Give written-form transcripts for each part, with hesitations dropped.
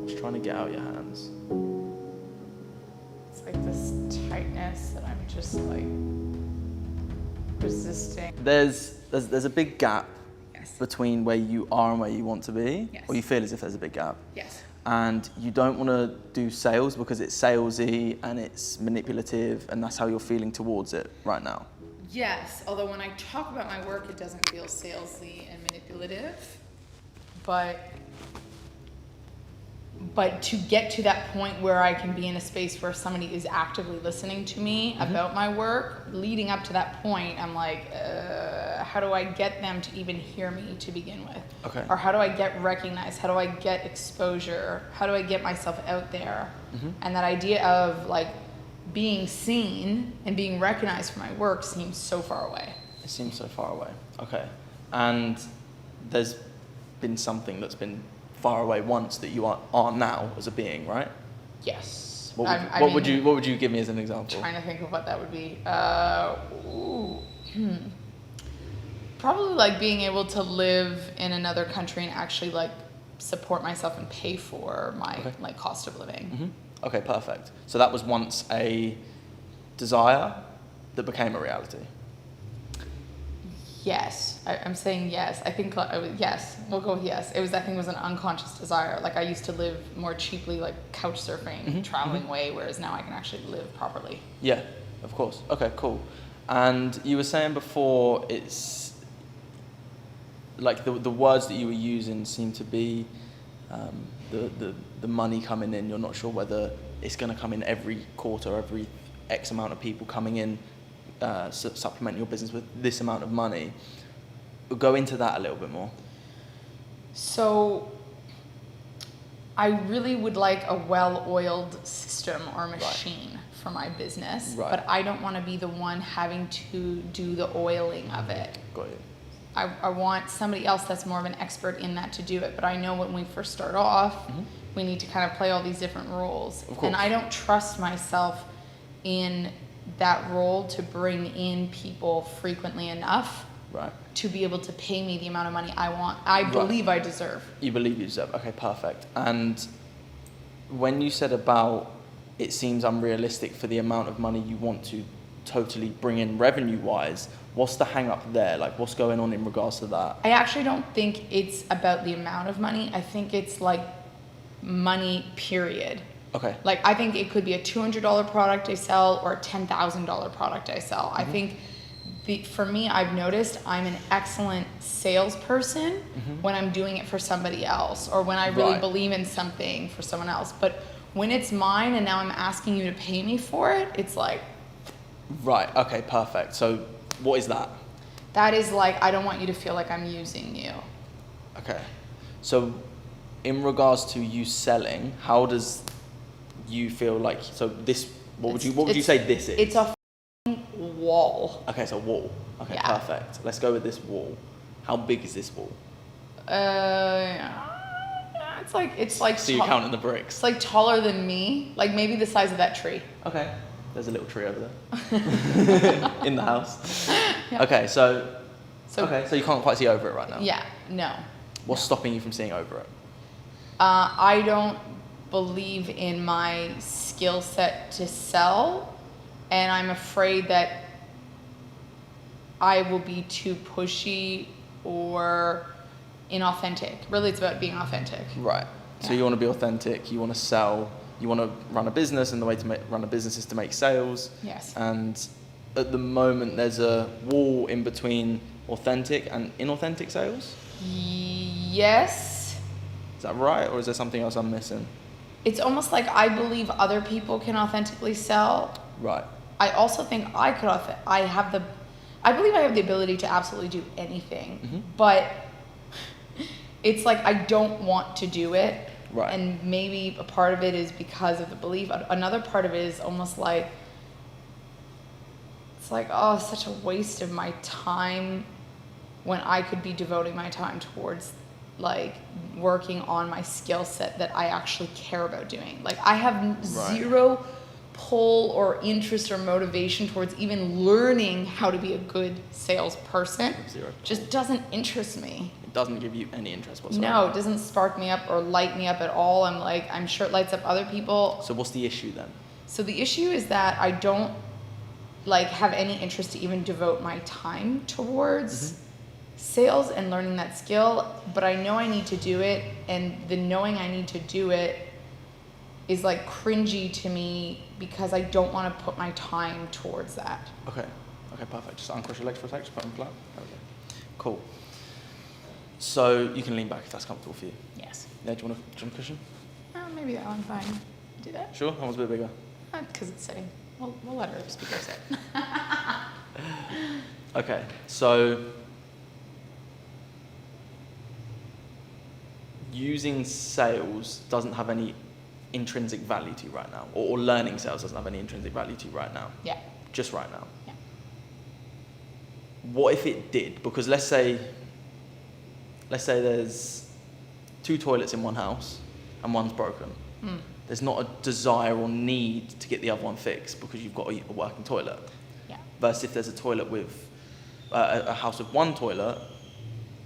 Just trying to get out your hands. It's like this tightness that I'm just like resisting. There's a big gap Yes. between where you are and where you want to be, Yes. or you feel as if there's a big gap. Yes. And you don't want to do sales because it's salesy and it's manipulative, and that's how you're feeling towards it right now. Yes, although when I talk about my work, it doesn't feel salesy and manipulative. But to get to that point where I can be in a space where somebody is actively listening to me about my work, leading up to that point, I'm like, how do I get them to even hear me to begin with? Okay. Or how do I get recognized? How do I get exposure? How do I get myself out there? And that idea of like being seen and being recognized for my work seems so far away. It seems so far away. Okay. And there's been something that's been far away once that you are now as a being, right? Yes. What would you give me as an example? Trying to think of what that would be. Probably like being able to live in another country and actually like support myself and pay for my like cost of living. Okay, perfect. So that was once a desire that became a reality. Yes, I'm saying yes. I think yes. We'll go with yes. I think it was an unconscious desire. Like I used to live more cheaply, like couch surfing, traveling way, whereas now I can actually live properly. Yeah, of course. Okay, cool. And you were saying before, it's like the words that you were using seem to be the money coming in. You're not sure whether it's going to come in every quarter, every X amount of people coming in. Supplement your business with this amount of money. We'll go into that a little bit more. So I really would like a well-oiled system or machine for my business, but I don't want to be the one having to do the oiling of it. Got you. I want somebody else that's more of an expert in that to do it, but I know when we first start off, we need to kind of play all these different roles. And I don't trust myself in that role to bring in people frequently enough to be able to pay me the amount of money I want. I believe I deserve. You believe you deserve. Okay, perfect. And when you said about it seems unrealistic for the amount of money you want to totally bring in revenue-wise, what's the hang-up there? Like, what's going on in regards to that? I actually don't think it's about the amount of money. I think it's like money, period. Okay. Like, I think it could be a $200 product I sell or a $10,000 product I sell. I think for me, I've noticed I'm an excellent salesperson when I'm doing it for somebody else or when I really believe in something for someone else. But when it's mine and now I'm asking you to pay me for it, it's like... Right, okay, perfect. So what is that? That is like, I don't want you to feel like I'm using you. Okay. So in regards to you selling, how does you feel like, so this, what would you say this is? It's a wall. Okay, it's a wall. Okay, Yeah. perfect. Let's go with this wall. How big is this wall? It's like So you're counting the bricks? It's like taller than me, like maybe the size of that tree. Okay. There's a little tree over there. In the house. Yeah. Okay, so you can't quite see over it right now? Yeah, no. What's stopping you from seeing over it? I don't believe in my skill set to sell, and I'm afraid that I will be too pushy or inauthentic. Really, it's about being authentic. Right. So you want to be authentic, you want to sell, you want to run a business, and the way to run a business is to make sales. Yes. And at the moment, there's a wall in between authentic and inauthentic sales? Yes. Is that right, or is there something else I'm missing? It's almost like I believe other people can authentically sell. Right. I also think I believe I have the ability to absolutely do anything, but it's like I don't want to do it. Right. And maybe a part of it is because of the belief. Another part of it is almost like, it's like, oh, such a waste of my time when I could be devoting my time towards like working on my skill set that I actually care about doing. Like I have zero pull or interest or motivation towards even learning how to be a good salesperson. Zero. Just doesn't interest me. It doesn't give you any interest whatsoever. No, it doesn't spark me up or light me up at all. I'm sure it lights up other people. So what's the issue then? So the issue is that I don't have any interest to even devote my time towards sales and learning that skill, but I know I need to do it, and the knowing I need to do it is cringy to me because I don't want to put my time towards that. Okay, perfect. Just uncross your legs for a sec, just put them flat. Okay. Cool. So you can lean back if that's comfortable for you. Yes. Yeah, do you want a cushion? Oh, maybe that one, fine. Do that? Sure, that one's a bit bigger. Because it's sitting. We'll let our speaker sit. Okay, so using sales doesn't have any intrinsic value to you right now, or learning sales doesn't have any intrinsic value to you right now. Yeah. Just right now. Yeah. What if it did? Because let's say there's 2 toilets in one house and one's broken. There's not a desire or need to get the other one fixed because you've got a working toilet. Yeah. Versus if there's a toilet with a house with 1 toilet,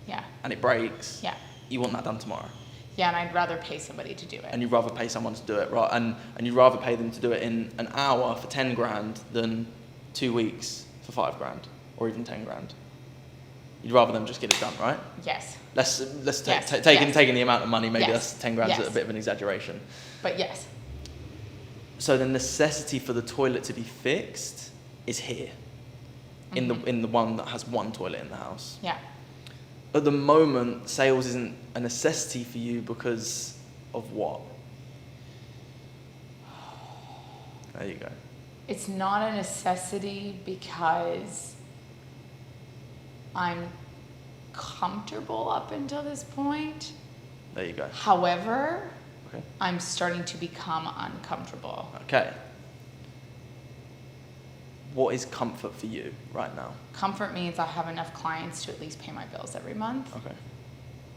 Yeah. and it breaks, Yeah. you want that done tomorrow. Yeah, and I'd rather pay somebody to do it. And you'd rather pay someone to do it, right? And you'd rather pay them to do it in an hour for 10 grand than 2 weeks for 5 grand, or even 10 grand. You'd rather them just get it done, right? Yes. Let's Yes. taking the amount of money, maybe Yes. that's 10 grand is Yes. a bit of an exaggeration. But yes. So the necessity for the toilet to be fixed is here, in the one that has 1 toilet in the house. Yeah. At the moment, sales isn't a necessity for you because of what? There you go. It's not a necessity because I'm comfortable up until this point. There you go. However, Okay. I'm starting to become uncomfortable. Okay. What is comfort for you right now? Comfort means I have enough clients to at least pay my bills every month. Okay.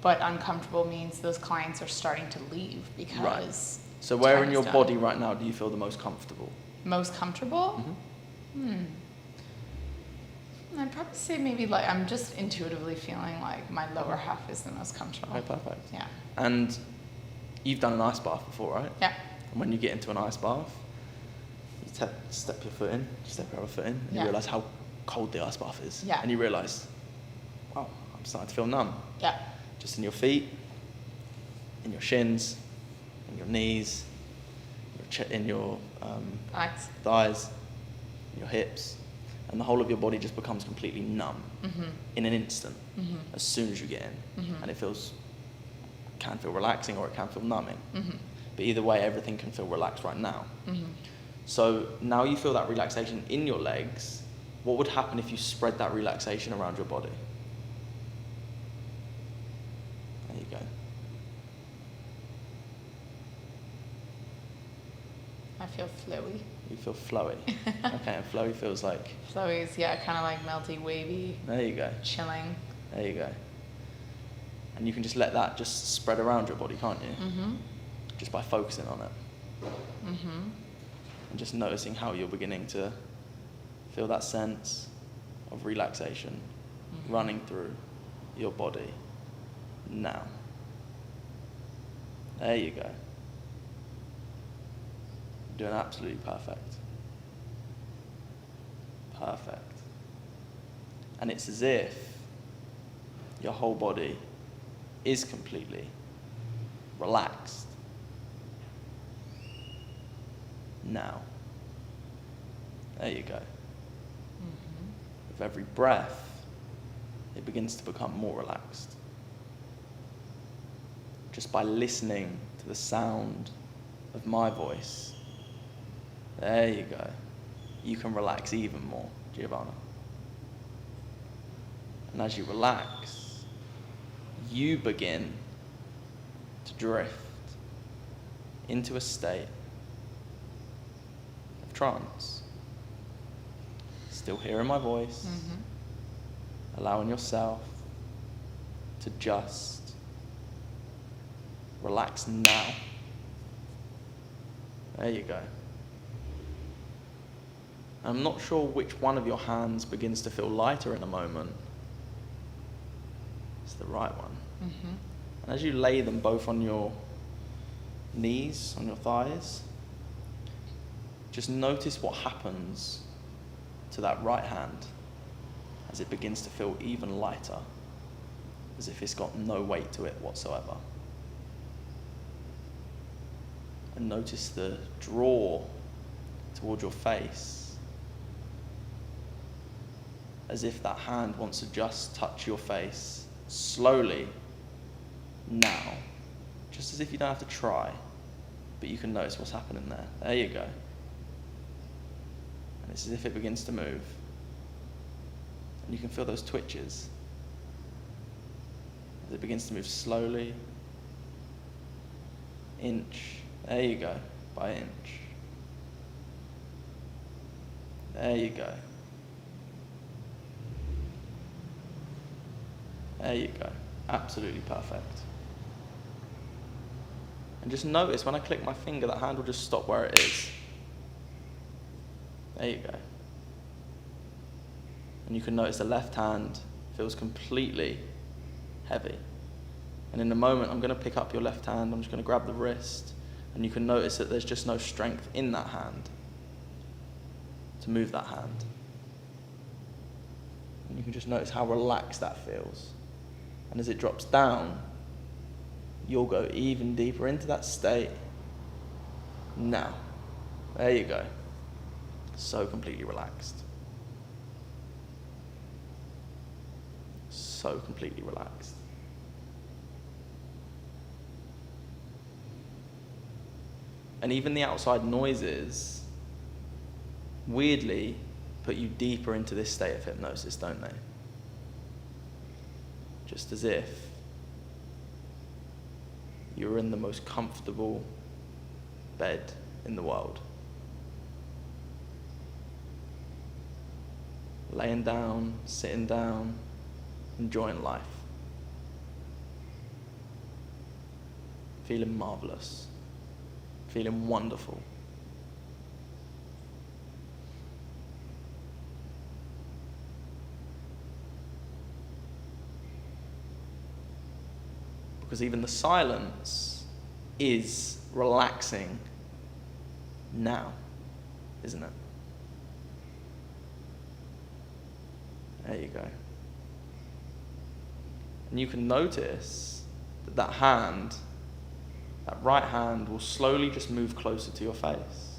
But uncomfortable means those clients are staring to leave because. Right. So where time in is your done. body right now do you feel the most comfortable? Most comfortable? I'd probably say maybe I'm just intuitively feeling like my lower half is the most comfortable. Okay, perfect. Yeah. And you've done an ice bath before, right? Yeah. And when you get into an ice bath, you step your foot in, step your other foot in, and Yeah. you realise how cold the ice bath is. Yeah. And you realise, wow, I'm starting to feel numb. Yeah. Just in your feet, in your shins, in your knees, in your Nice. thighs, in your hips, and the whole of your body just becomes completely numb in an instant as soon as you get in. And it can feel relaxing or it can feel numbing. But either way, everything can feel relaxed right now. So now you feel that relaxation in your legs. What would happen if you spread that relaxation around your body? There you go. I feel flowy. You feel flowy. Okay, and flowy feels like... Flowy is, kind of like melty, wavy, There you go. chilling. There you go. And you can just let that just spread around your body, can't you? Just by focusing on it. And just noticing how you're beginning to feel that sense of relaxation running through your body now. There you go. You're doing absolutely perfect. Perfect. And it's as if your whole body is completely relaxed now. There you go. With every breath, it begins to become more relaxed. Just by listening to the sound of my voice, there you go. You can relax even more, Giovanna. And as you relax, you begin to drift into a state of trance. Still hearing my voice, allowing yourself to just relax now. There you go. I'm not sure which one of your hands begins to feel lighter in a moment. It's the right one. Mm-hmm. And as you lay them both on your knees, on your thighs, just notice what happens to that right hand as it begins to feel even lighter, as if it's got no weight to it whatsoever. And notice the draw toward your face, as if that hand wants to just touch your face slowly now, just as if you don't have to try, but you can notice what's happening there. There you go. And it's as if it begins to move. And you can feel those twitches as it begins to move slowly, inch. There you go, by inch. There you go. There you go. Absolutely perfect. And just notice when I click my finger, that hand will just stop where it is. There you go. And you can notice the left hand feels completely heavy. And in a moment, I'm going to pick up your left hand. I'm just going to grab the wrist. And you can notice that there's just no strength in that hand to move that hand. And you can just notice how relaxed that feels. And as it drops down, you'll go even deeper into that state. Now, there you go. So completely relaxed. So completely relaxed. And even the outside noises, weirdly, put you deeper into this state of hypnosis, don't they? Just as if you're in the most comfortable bed in the world. Laying down, sitting down, enjoying life. Feeling marvelous. Feeling wonderful. Because even the silence is relaxing now, isn't it? There you go. And you can notice that that hand, that right hand, will slowly just move closer to your face.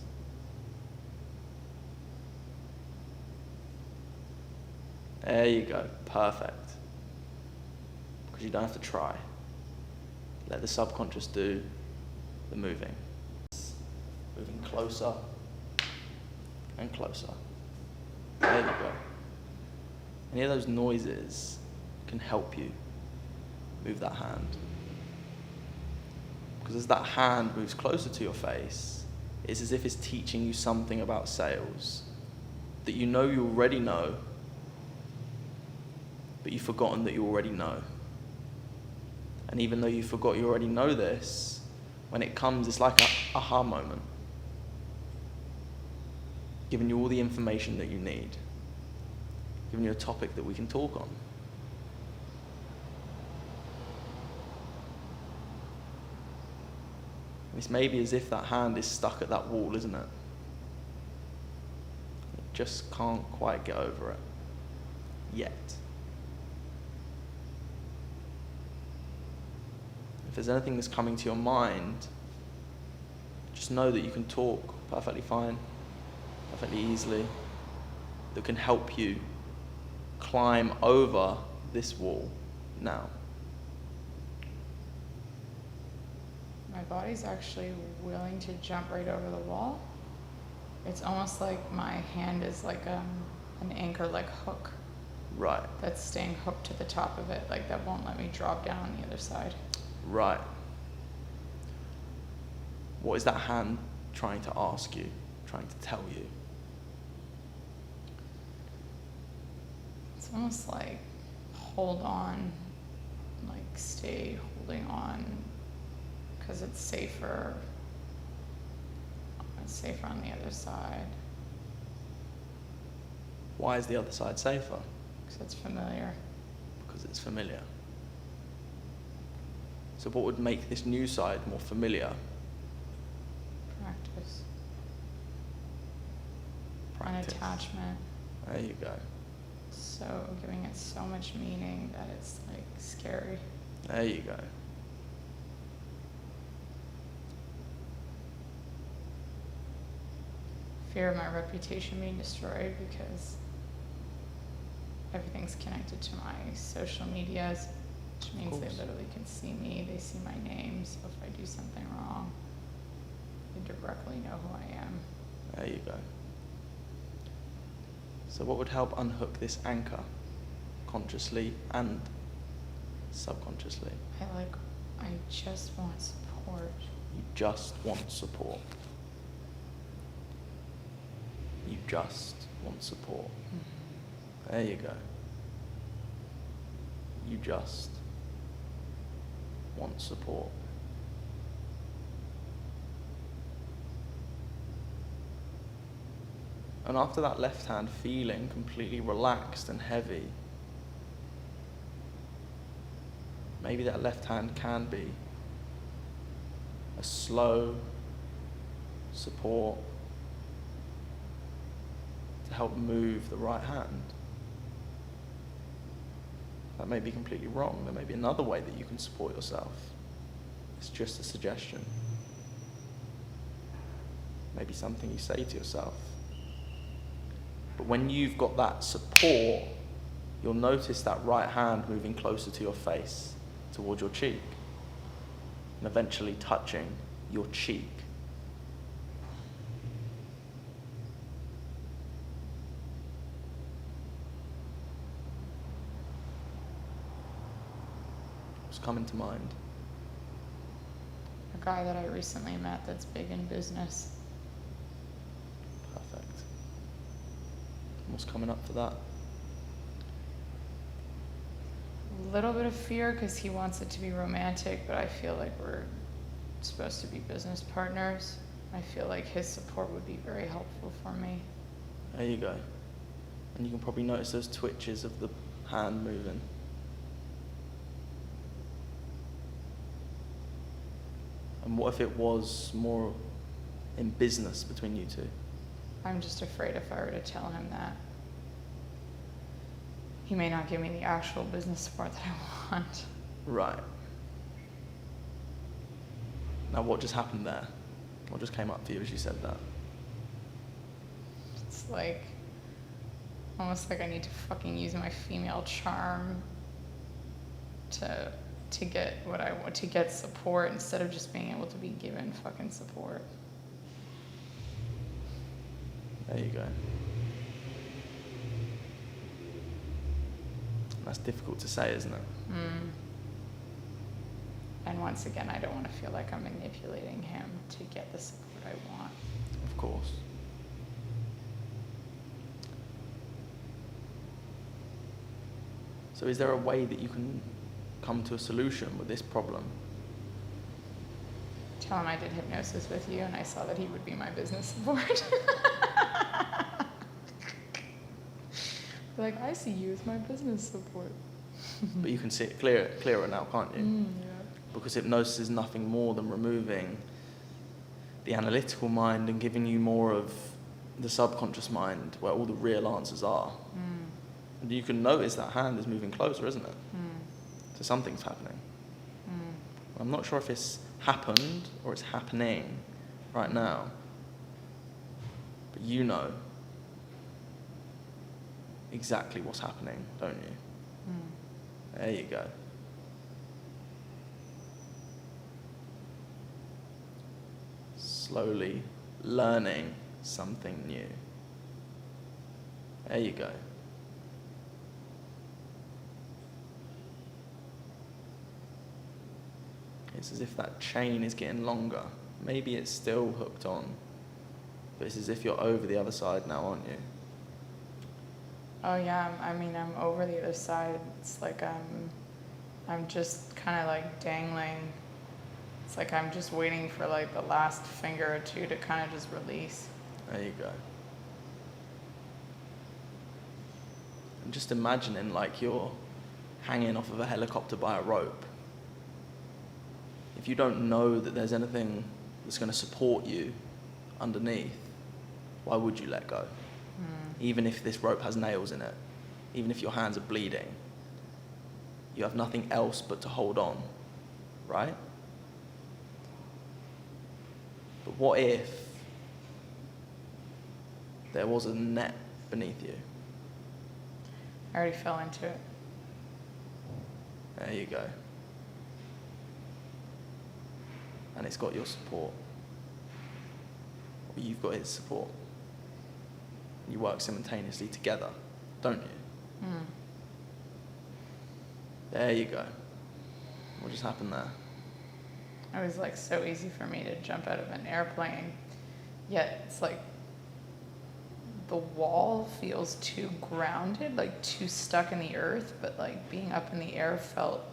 There you go. Perfect. Because you don't have to try. Let the subconscious do the moving. Moving closer and closer. There you go. Any of those noises can help you move that hand. Because as that hand moves closer to your face, it's as if it's teaching you something about sales that you know you already know, but you've forgotten that you already know. And even though you forgot you already know this, when it comes, it's like an aha moment. Giving you all the information that you need. Giving you a topic that we can talk on. It's maybe as if that hand is stuck at that wall, isn't it? It just can't quite get over it. Yet. If there's anything that's coming to your mind, just know that you can talk perfectly fine, perfectly easily, that can help you climb over this wall now. My body's actually willing to jump right over the wall. It's almost like my hand is like an anchor, like hook. Right. That's staying hooked to the top of it, like that won't let me drop down on the other side. Right. What is that hand trying to ask you, trying to tell you? It's almost like hold on, like stay holding on, because it's safer. It's safer on the other side. Why is the other side safer? Because it's familiar. Because it's familiar. So what would make this new side more familiar? Practice. Practice. Unattachment. There you go. So giving it so much meaning that it's like scary. There you go. Fear of my reputation being destroyed because everything's connected to my social medias, which means they literally can see me, they see my name, so if I do something wrong, they directly know who I am. There you go. So what would help unhook this anchor, consciously and subconsciously? I just want support. You just want support. You just want support. Mm-hmm. There you go. You just want support. And after that left hand feeling completely relaxed and heavy, maybe that left hand can be a slow support to help move the right hand. That may be completely wrong. There may be another way that you can support yourself. It's just a suggestion. Maybe something you say to yourself. But when you've got that support, you'll notice that right hand moving closer to your face, towards your cheek, and eventually touching your cheek. What's coming to mind? A guy that I recently met that's big in business. Perfect. What's coming up for that? A little bit of fear because he wants it to be romantic, but I feel like we're supposed to be business partners. I feel like his support would be very helpful for me. There you go. And you can probably notice those twitches of the hand moving. And what if it was more in business between you two? I'm just afraid if I were to tell him that, he may not give me the actual business support that I want. Right. Now what just happened there? What just came up for you as you said that? It's like, almost like I need to fucking use my female charm to get what I want, to get support instead of just being able to be given fucking support. There you go. That's difficult to say, isn't it? And once again, I don't want to feel like I'm manipulating him to get the support I want. Of course. So is there a way that you can come to a solution with this problem? Tell him I did hypnosis with you and I saw that he would be my business support. Like, I see you as my business support. But you can see it clearer now, can't you? Yeah. Because hypnosis is nothing more than removing the analytical mind and giving you more of the subconscious mind where all the real answers are. And you can notice that hand is moving closer, isn't it? So something's happening. I'm not sure if it's happened or it's happening right now. But you know exactly what's happening, don't you? There you go. Slowly learning something new. There you go. It's as if that chain is getting longer. Maybe it's still hooked on, but it's as if you're over the other side now, aren't you? Oh yeah, I mean, I'm over the other side. It's like I'm just kind of like dangling. It's like I'm just waiting for like the last finger or two to kind of just release. There you go. I'm just imagining like you're hanging off of a helicopter by a rope. if you don't know that there's anything that's going to support you underneath, why would you let go? Even if this rope has nails in it, even if your hands are bleeding, you have nothing else but to hold on, right? But what if there was a net beneath you? I already fell into it. There you go. And it's got your support. Or you've got his support. You work simultaneously together, don't you? There you go. What just happened there? It was like so easy for me to jump out of an airplane, yet it's like the wall feels too grounded, like too stuck in the earth, but like being up in the air felt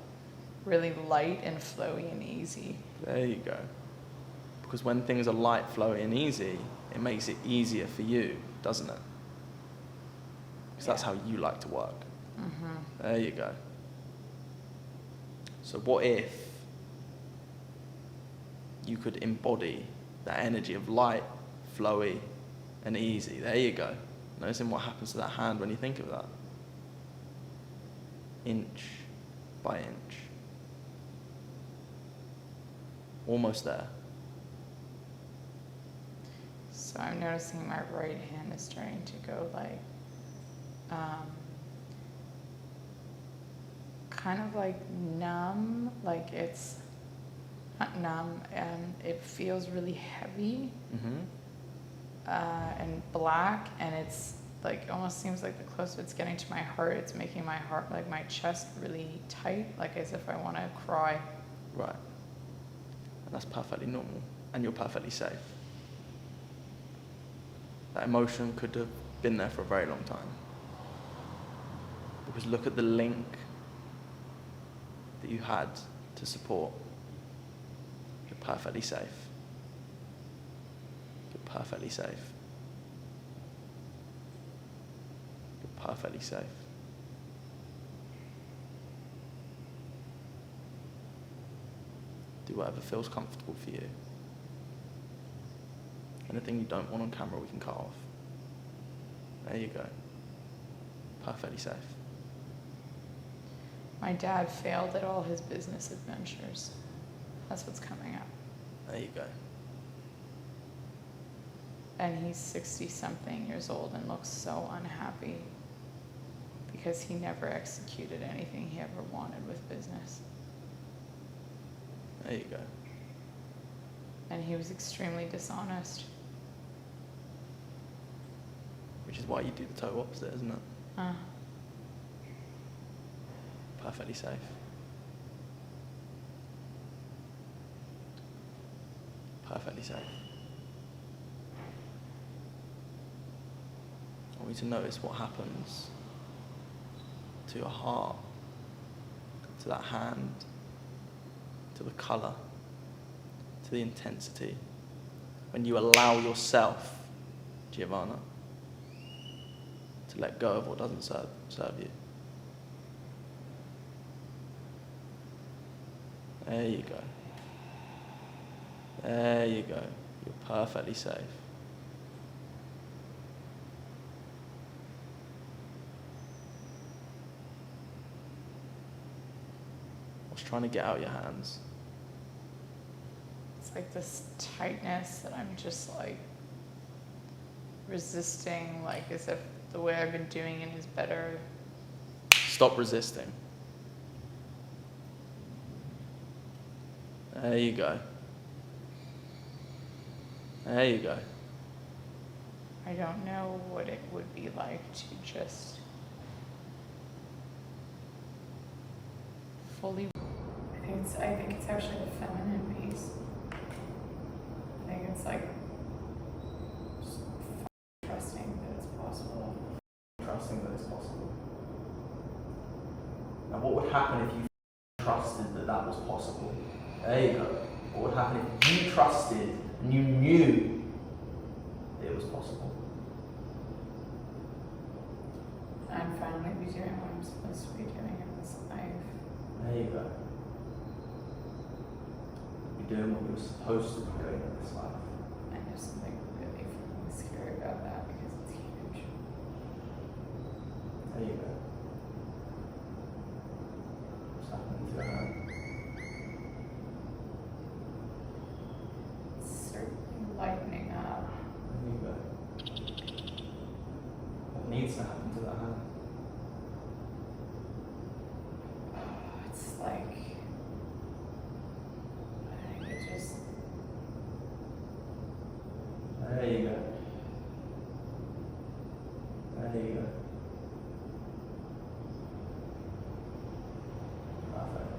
really light and flowy and easy. There you go. Because when things are light, flowy and easy, it makes it easier for you, doesn't it? Because that's how you like to work. There you go. So what if you could embody that energy of light, flowy, and easy? There you go. Noticing what happens to that hand when you think of that. Inch by inch. Almost there. So I'm noticing my right hand is starting to go like, kind of like numb, like it's not numb, and it feels really heavy and black, and it's like almost seems like the closer it's getting to my heart, it's making my heart, like my chest, really tight, like as if I want to cry. Right. And that's perfectly normal, and you're perfectly safe. That emotion could have been there for a very long time. Because look at the link that you had to support. You're perfectly safe. You're perfectly safe. You're perfectly safe. Do whatever feels comfortable for you. Anything you don't want on camera, we can cut off. There you go. Perfectly safe. My dad failed at all his business adventures. That's what's coming up. There you go. And he's 60-something years old and looks so unhappy because he never executed anything he ever wanted with business. There you go. And he was extremely dishonest. Which is why you do the total opposite, isn't it? Perfectly safe. Perfectly safe. I want you to notice what happens to your heart, to that hand, to the colour, to the intensity, when you allow yourself, Giovanna, to let go of what doesn't serve you. There you go. There you go. You're perfectly safe. What's trying to get out your hands? It's like this tightness that I'm just like resisting, like as if the way I've been doing it is better. Stop resisting. There you go. There you go. I don't know what it would be like to just fully. I think it's actually the feminine piece. I think it's like just trusting that it's possible. Trusting that it's possible. Now what would happen if you trusted that that was possible? There you go. What would happen if you trusted and you knew that it was possible? I'm finally be doing what I'm supposed to be doing in this life. There you go. doing what we were supposed to be doing in this life. I know something really fucking scary about that because it's huge. There you go. What's happening to your hand? It's certainly lightening up. There you go. What needs to happen to that hand? It's like, I think it just, There you go. There you go. Perfect.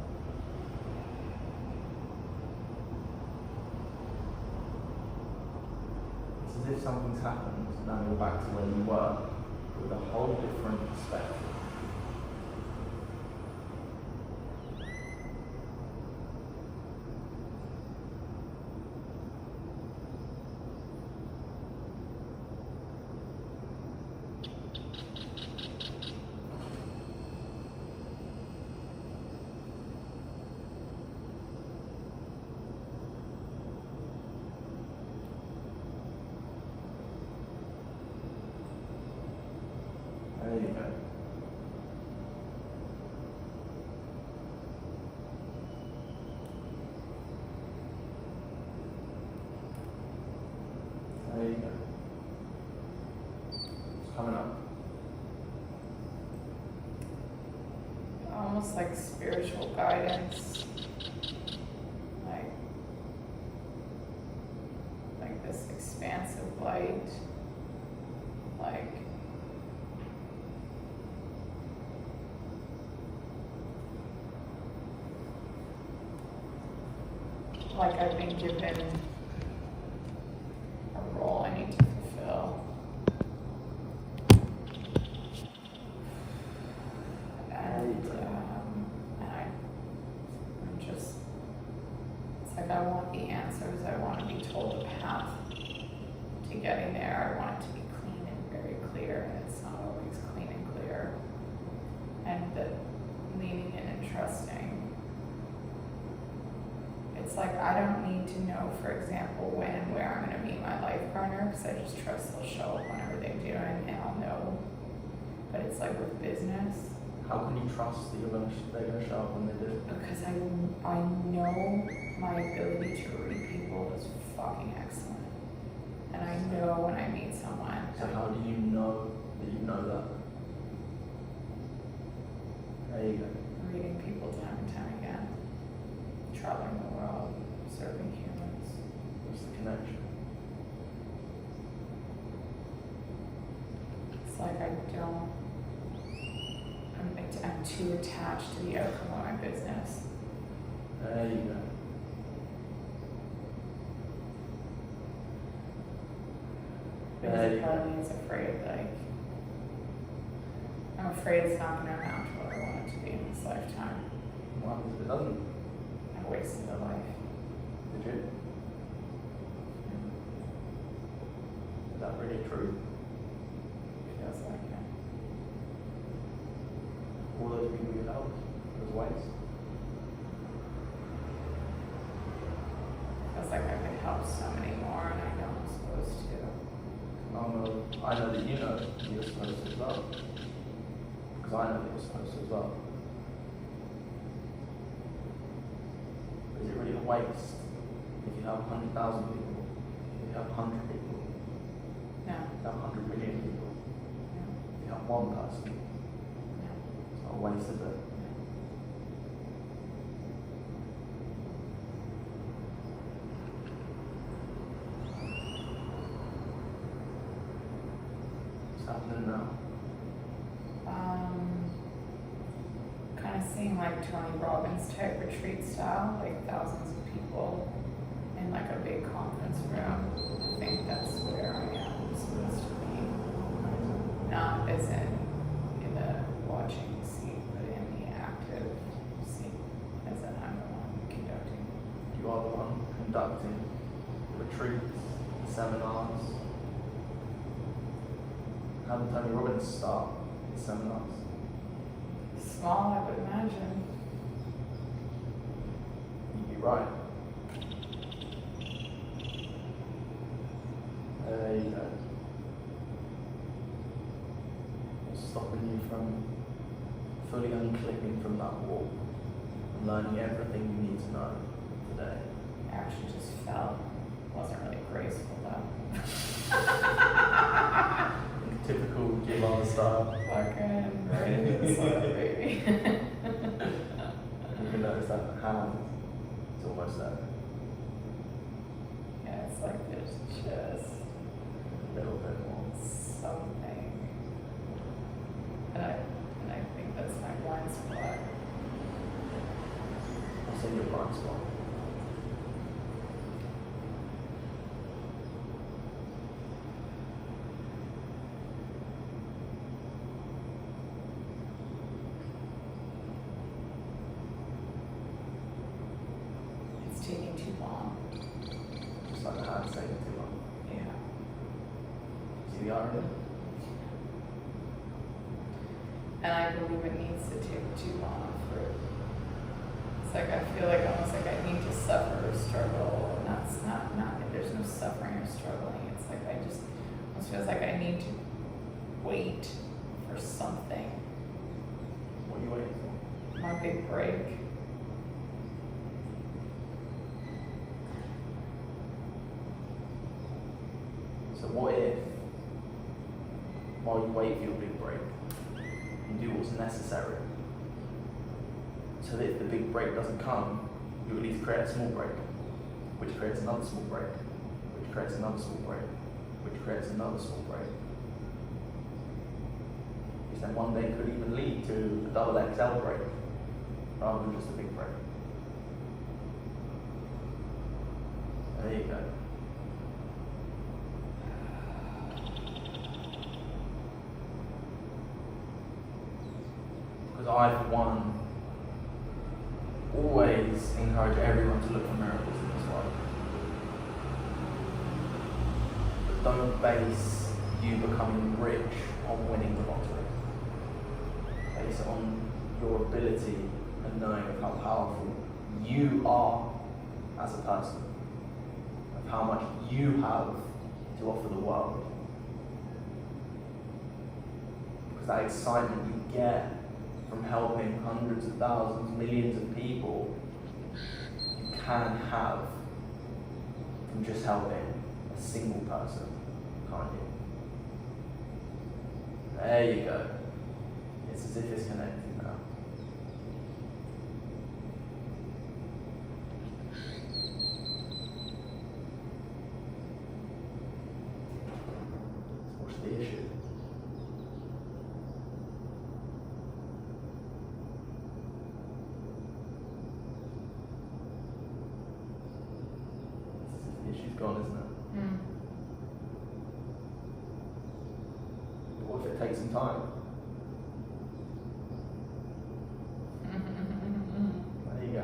It's as if something's happened, now you're back to where you were, with a whole different perspective. There you go. There you go. It's coming up. almost like spiritual guidance, like this expansive light, like I've been given a role I need to fulfill. I'm just, it's like I want the answers, I want to be told the path to getting there, I want it to be clean and very clear, and it's not always clean and clear. And the leaning in and trusting. It's like I don't need to know, for example, when and where I'm going to meet my life partner, because I just trust they'll show up whenever they do, and I'll know. But it's like with business. How can you trust that they're going to show up when they do? Because I know my ability to read people is fucking excellent. And I know when I meet someone. So how do you know that you know that? There you go. Reading people time and time again. Traveling the world, serving humans. What's the connection? It's like I'm too attached to the outcome of my business. There you go. Because a part of me is afraid, I'm afraid it's not going to amount to what I want it to be in this lifetime. What if it doesn't? I wasted a life. Did you? Is that really true? Feels like it. All those people you helped was waste. Feels like I could help so many more, and I know I'm supposed to. I know that you know that you're supposed to as well. Because I know that you're supposed to as well. Is it really a waste if you have 100,000 people? If you have 100 people? No. If you have 100 million people? No. If you have one person? No. It's not a waste, is it? What's happening now? Kind of seeing like Tony Robbins type retreat style, like thousands of people in like a big conference room. I think that's where I am supposed to be. Not as in the watching seat, but in the active seat, as in I'm the one conducting. You are the one conducting retreats, seminars. How did Tony Robbins start his seminars? Small, I would imagine. You'd be right. stopping you from fully unclipping from that wall and learning everything you need to know today? I actually just felt, wasn't really graceful though. Typical Giovanna style. Fucking right into the soil, baby. You can notice that hand is almost there. Yeah, it's like there's just A little bit more. something. And I think that's my blind spot. What's in your blind spot? It's taking too long. Just like the hand's taking too long. Yeah. See the irony? And I believe it needs to take too long for it. It's like I feel like almost like I need to suffer or struggle. And that's not there's no suffering or struggling. It's like I just almost feels like I need to wait for something. What are you waiting for? My big break. So what if, while you wait for your big break, you do what's necessary, so that if the big break doesn't come, you at least create a small break, which creates another small break, which creates another small break, which creates another small break. Which then one day could even lead to a double XL break, rather than just a big break. There you go. Because I, for one, always encourage everyone to look for miracles in this world. But don't base you becoming rich on winning the lottery. Base it on your ability and knowing of how powerful you are as a person, of how much you have to offer the world. Because that excitement you get from helping hundreds of thousands, millions of people, you can have from just helping a single person, can't you? There you go. It's as if it's connected now. So what's the issue? The issue's gone, isn't it? Mm. But what if it takes some time? There you go.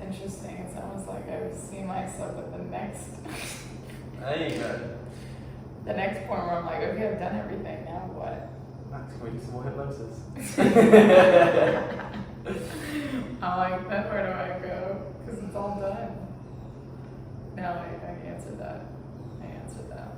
Interesting. It's almost like I would see myself at the next There you go. the next point where I'm like, okay, I've done everything, now what? Max, can we do some more hypnosis? I'm like, then where do I go? Because it's all done. No, I answered that. I answered that.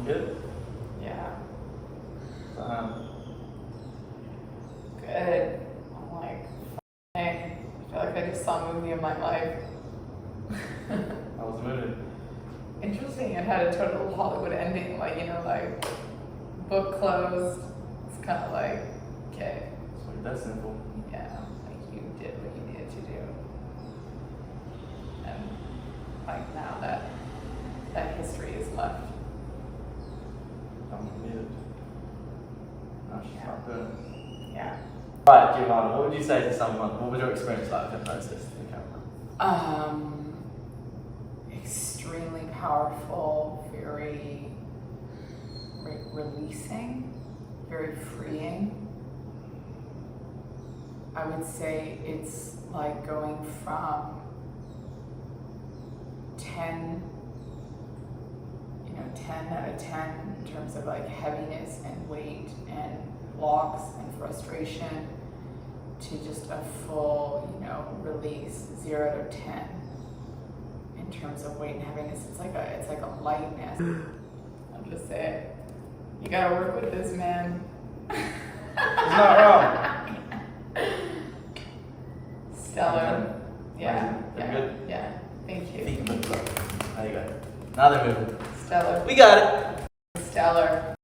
Good? Yeah. Good. Good. I'm like, I feel like I just saw a movie in in my life. How was the movie? Interesting. It had a total Hollywood ending, like, you know, like book closed. It's kind of like, okay. Sweet, that's simple. Yeah, like you did what you needed to do. And like now that history is left. Needed. No, she's not good. Yeah. Right, Giovanna, what would you say to someone? What was your experience like with hypnosis? Extremely powerful, very releasing, very freeing. I would say it's like going from 10 out of 10 in terms of like heaviness and weight and blocks and frustration to just a full, release, 0 to 10 in terms of weight and heaviness. It's like a lightness. I'll just say it. You gotta work with this, man. It's not wrong. Stellar. Yeah. Pretty good. Yeah. Thank you. There you go. Now they're moving. Stellar. We got it. Stellar.